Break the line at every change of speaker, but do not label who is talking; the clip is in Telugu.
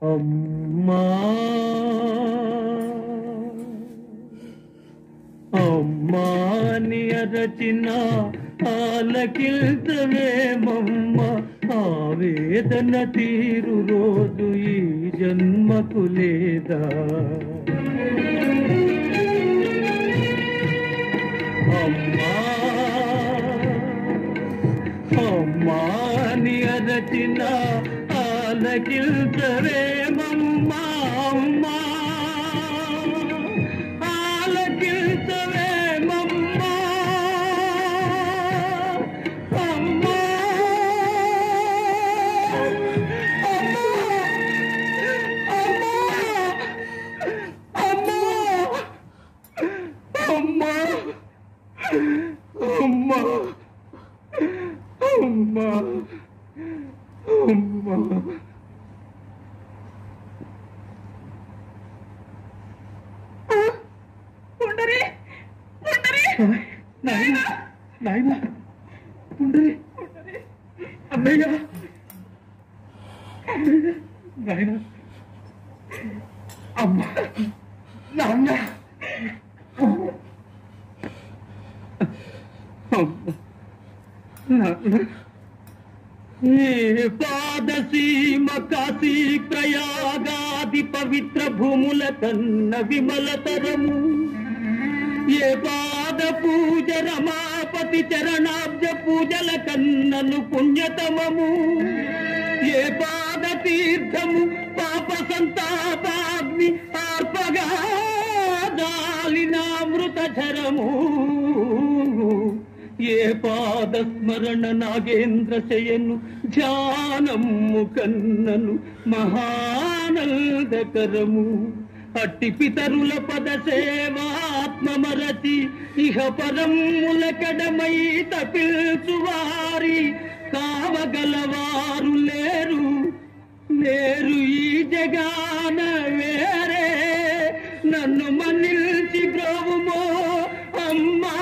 అమ్మా అమ్మాని అరచిన ఆలకిల్తవేమమ్మ ఆవేదన తీరు రోజు ఈ జన్మకు లేదా అమ్మా అమ్మాని అరచిన ఆలకిల్తవేమమ్మ అమ్మా పాదసీమ కాశీ ప్రయాగాది పవిత్ర భూముల కన్న విమలతరము ఏ పాద పూజ రమాపతి చరణాబ్జ పూజల కన్నను పుణ్యతమము ఏ పాద తీర్థము పాప సంతాపాగ్ని ఆర్పగా దాలినామృత ధరము ఏ పాద స్మరణ నాగేంద్ర శయను ధ్యానము కన్నను మహానందకరము అట్టి పితరుల పద సేవాత్మమరచి ఇహ పరముల కడమై తపిల్చువారి కావగలవారు లేరు లేరు ఈ జగాన వేరే నన్ను మన్నిల్చి బ్రోవుమో అమ్మా